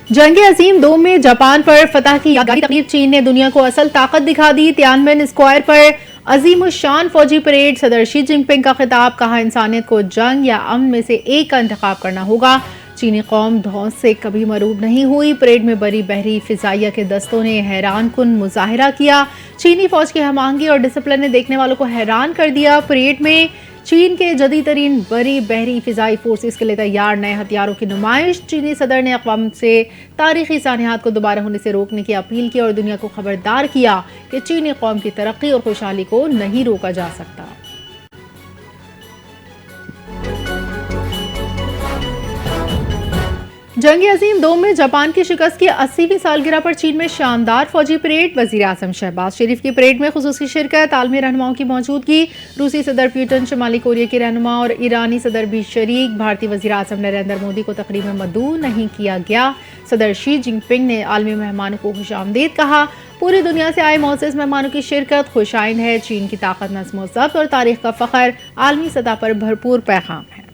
जंग अजीम 2 में जापान पर फतह की यादगारी तकरीब। चीन ने दुनिया को असल ताकत दिखा दी। तियानमेन स्क्वायर पर अजीम शान फौजी परेड। सदर शी जिनपिंग का खिताब। कहा, इंसानियत को जंग या अमन में से एक का इंतखाब करना होगा। चीनी कौम धौंस से कभी मरूब नहीं हुई। परेड में बरी बहरी फिजाइया के दस्तों ने हैरान कुन मुजाहिरा किया। चीनी फौज की हमआहंगी और डिसिप्लिन ने देखने वालों को हैरान कर दिया। परेड में चीन के जदीद तरीन बरी बहरी फिजाई फोर्सेस के लिए तैयार नए हथियारों की नुमाइश। चीनी सदर ने अक़वाम से तारीखी सानियात को दोबारा होने से रोकने की अपील की और दुनिया को खबरदार किया कि चीनी कौम की तरक्की और खुशहाली को नहीं रोका जा सकता। जंग अजीम 2 में जापान की शिकस्त की 80वीं सालगिरह पर चीन में शानदार फौजी परेड। वजीर आजम शहबाज शरीफ की परेड में खुसूसी शिरकत। आलमी रहनुमाओं की मौजूदगी। रूसी सदर पुतिन, शुमाली कोरिया के रहनुमा और ईरानी सदर भी शरीक। भारतीय वजीर आजम नरेंद्र मोदी को तकरीब में मद्दू नहीं किया गया। सदर शी जिनपिंग ने आलमी मेहमानों को खुशामदीद कहा। पूरी दुनिया से आए मोअज़्ज़ज़ मेहमानों की शिरकत खुशाइन है। चीन की ताकत, नज़्म व ज़ब्त और तारीख का फ़ख्र आलमी सतह पर भरपूर पैगाम है।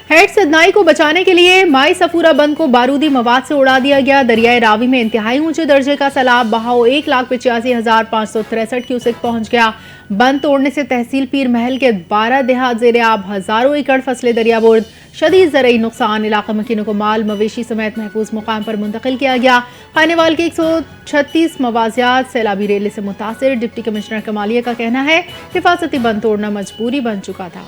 हेड सिदनाई को बचाने के लिए माई सफूरा बंद को बारूदी मवाद से उड़ा दिया गया। दरियाए रावी में इंतहाई ऊंचे दर्जे का सैलाब। बहाव 1,85,563 क्यूसेक पहुंच गया। बंद तोड़ने से तहसील पीर महल के 12 देहात जेरे आब। हजारों एकड़ फसलें दरियाबुर्द। शदीद ज़रई नुकसान। इलाका मकीनों को माल मवेशी समेत महफूज मुकाम पर मुंतकिल किया गया। खानेवाल के 136 मवाजियात सैलाबी रेले से मुतासिर। डिप्टी कमिश्नर कमालिया का कहना है हिफाजती बंद तोड़ना मजबूरी बन चुका था।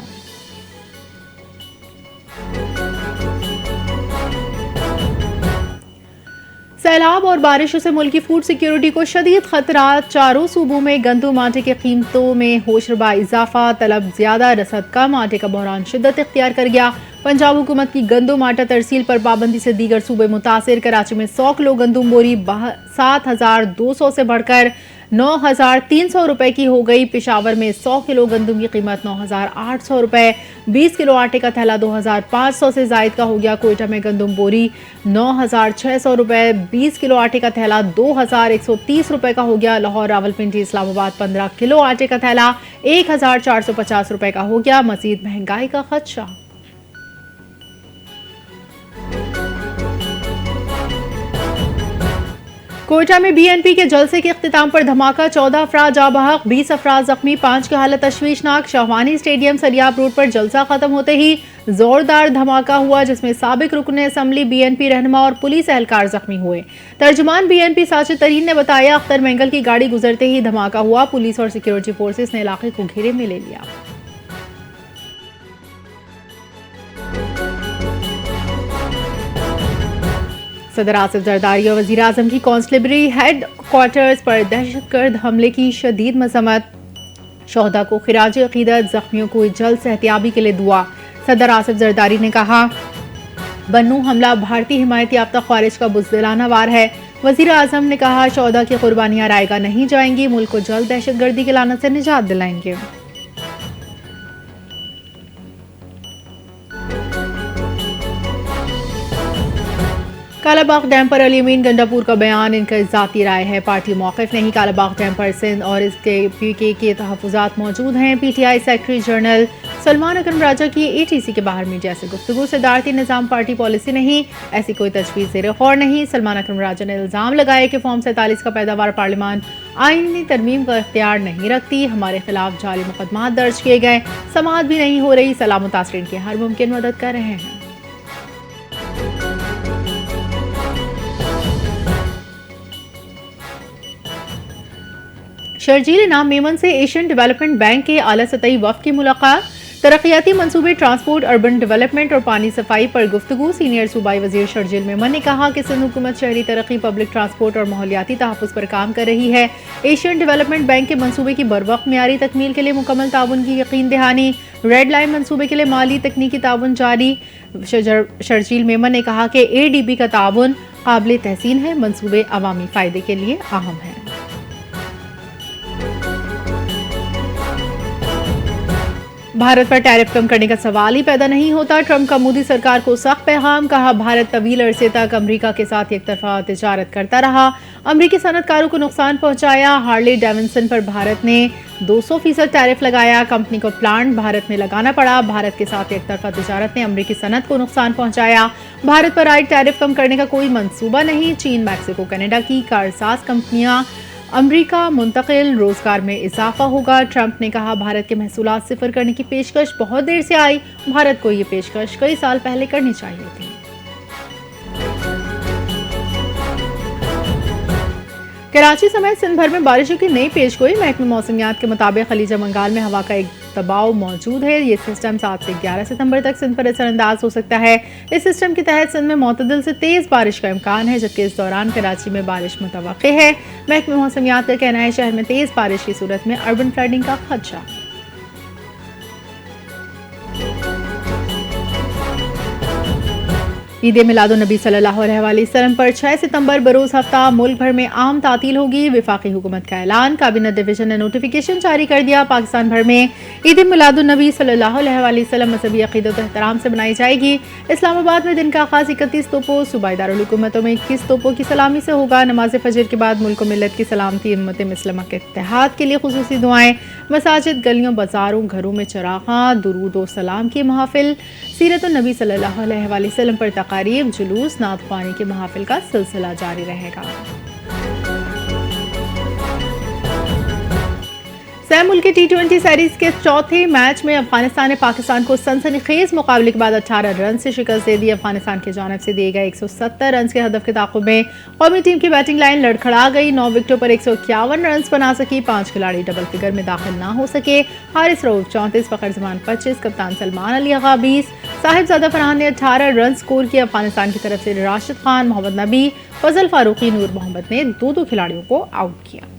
सैलाब और बारिशों से मुल्क की फूड सिक्योरिटी को शदीद खतरा। चारों सूबों में गंदम आटे की कीमतों में होशरबा इजाफा। तलब ज्यादा, रसद कम। आटे का बहरान शिद्दत इख्तियार कर गया। पंजाब हुकूमत की गंदम आटा तरसील पर पाबंदी से दीगर सूबे मुतासिर। कराची में 100 किलो गंदम बोरी 7,200 से बढ़कर 9,300 रुपए की हो गई। पेशावर में 100 किलो गंदम की कीमत 9,800 रुपए। 20 किलो आटे का थैला 2,500 से जायद का हो गया। कोयटा में गंदम बोरी 9,600 रुपए। 20 किलो आटे का थैला 2,130 रुपए का हो गया। लाहौर, रावलपिंडी, इस्लामाबाद 15 किलो आटे का थैला 1,450 रुपए का हो गया। मजीद महंगाई का खदशा। कोयटा में बीएनपी के जलसे के इख्तिताम पर धमाका। 14 अफराद जाँ बहक, 20 अफराद जख्मी, 5 की हालत तशवीशनाक। शाहवानी स्टेडियम सरियाब रोड पर जलसा खत्म होते ही जोरदार धमाका हुआ जिसमें साबिक रुकन असम्बली, बीएनपी रहनुमा और पुलिस एहलकार जख्मी हुए। तर्जुमान बीएनपी साजिद तरीन ने बताया, अख्तर मेंगल की गाड़ी गुजरते ही धमाका हुआ। पुलिस और सिक्योरिटी फोर्सेस ने इलाके को घेरे में ले लिया। सदर आसिफ जरदारी और वजीर आजम की कॉन्सलेबरी हेड क्वार्टर्स पर दहशतगर्द हमले की शदीद मजम्मत। शोहदा को खिराज अकीदत, जख्मियों को जल्द सेहतियाबी के लिए दुआ। सदर आसिफ जरदारी ने कहा, बन्नू हमला भारतीय हिमायत याफ्ता ख्वारिज का बुज़दिलाना वार है। वजीर आजम ने कहा, शोहदा की कुर्बानियां रायगा नहीं जाएंगी। मुल्क को जल्द दहशतगर्दी की लानत से निजात दिलाएंगे। कालाबाग डैम पर अली अमीन गंडापुर का बयान इनका ज़ाती राय है। पार्टी मौक़िफ़ नहीं। कालाबाग डैम पर सिंध और इसके पीके के तहफ़्फ़ुज़ात मौजूद हैं। पीटीआई सेक्रेटरी जनरल सलमान अकरम राजा की एटीसी के बाहर मीडिया से गुफ्तगू। सदारती निज़ाम पार्टी पॉलिसी नहीं, ऐसी कोई तजवीज़ ज़ेर गौर नहीं। सलमान अकरम राजा ने इल्ज़ाम लगाया कि फॉर्म 47 का पैदावार पार्लियामान आईनी तरमीम का इख्तियार नहीं रखती। हमारे खिलाफ जाली मुकदमात दर्ज किए गए। समाअत भी नहीं हो रही। सलाह मुतासरीन की हर मुमकिन मदद कर रहे हैं। शर्जील इनाम मेमन से एशियन डेवलपमेंट बैंक के आला सतही वफ़द की मुलाकात। तरक्याती मंसूबे, ट्रांसपोर्ट, अर्बन डेवलपमेंट और पानी सफाई पर गुफ्तगू। सीनियर सूबाई वजीर शर्जील मेमन ने कहा कि सिंध हुकूमत शहरी तरक्की, पब्लिक ट्रांसपोर्ट और माहौलियाती तहफ़्फ़ुज़ पर काम कर रही है। एशियन डेवलपमेंट बैंक के मंसूबे की बरवक्त मियारी तकमील के लिए मुकम्मल ताउन की यकीन दहानी। रेड लाइन मंसूबे के लिए माली तकनीकी ताउन जारी। शर्जील मेमन ने कहा कि ADB का ताउन काबिल तहसीन है। मंसूबे अवामी फ़ायदे के लिए अहम हैं। भारत पर टैरिफ कम करने का सवाल ही पैदा नहीं होता। ट्रंप का मोदी सरकार को सख्त पैगाम। कहा, भारत तवील अरसे तक अमेरिका के साथ एक तरफा तिजारत करता रहा, अमेरिकी सनतकारों को नुकसान पहुंचाया। हार्ले डेविडसन पर भारत ने 200% टैरिफ लगाया, कंपनी को प्लांट भारत में लगाना पड़ा। भारत के साथ एक तरफा तिजारत ने अमेरिकी सनत को नुकसान पहुंचाया। भारत पर आए टैरिफ कम करने का कोई मंसूबा नहीं। चीन, मैक्सिको, कनाडा की कारसाज कंपनियां अमेरिका मुंतकिल, रोजगार में इजाफा होगा। ट्रंप ने कहा, भारत के महसूलात सिफर करने की पेशकश बहुत देर से आई, भारत को ये पेशकश कई साल पहले करनी चाहिए थी। कराची समेत सिंध भर में बारिशों की नई पेशगोई। महकमे मौसमियात के मुताबिक खलीज बंगाल में हवा का एक दबाव मौजूद है। ये सिस्टम 7 से 11 सितंबर तक सिंध पर असरअंदाज हो सकता है। इस सिस्टम के तहत सिंध में मुतदिल से तेज बारिश का इम्कान है, जबकि इस दौरान कराची में बारिश मुतवक्के है। महकमे मौसमियात का कहना है, शहर में तेज बारिश की सूरत में अर्बन फ्लडिंग का खदशा। ईद मिलादुन्नबी सल्लल्लाहु अलैहि वसल्लम पर 6 सितंबर बरोज़ हफ्ता मुल्क भर में आम तातील होगी। विफाकी हुकूमत का ऐलान। कैबिनेट डिवीजन ने नोटिफिकेशन जारी कर दिया। पाकिस्तान भर में ईद मिलादुन्नबी सल्लल्लाहु अलैहि वसल्लम मजहबी अक़ीदत व एहतराम से मनाई जाएगी। इस्लामाबाद में दिन का आगाज़ 31 तोपों सूबाई दारुल हुकूमतों में 21 तोपों की सलामी से होगा। नमाज फजर के बाद मुल्क मिल्लत की सलामती, उम्मत मुस्लिमा के इत्तेहाद के लिए खुसूसी दुआएं। मसाजिद, गलियों, बाजारों, घरों में चराग़ां, दुरूद व सलाम की महफिल। सीरत-उन-नबी सल्लल्लाहु अलैहि वसल्लम पर तकारीब, जुलूस, नात ख्वानी के महफिल का सिलसिला जारी रहेगा। सह मुल्की T20 सीरीज के चौथे मैच में अफगानिस्तान ने पाकिस्तान को सनसनीखेज मुकाबले के बाद 18 रन से शिकस्त दे दी। अफगानिस्तान की जानिब से दिए गए 170 रन के हदफ के ताक़ुब में कौमी टीम की बैटिंग लाइन लड़खड़ा गई। 9 विकेटों पर 151 रन बना सकी। 5 खिलाड़ी डबल फिगर में दाखिल ना हो सके। हारिस रऊफ 34, फ़खर जमान 25, कप्तान सलमान अली आगा 20, साहिबजादा फरहान ने 18 रन स्कोर किए। अफगानिस्तान की तरफ से राशिद खान, मोहम्मद नबी, फजल फारूकी, नूर मोहम्मद ने 2-2 खिलाड़ियों को आउट किया।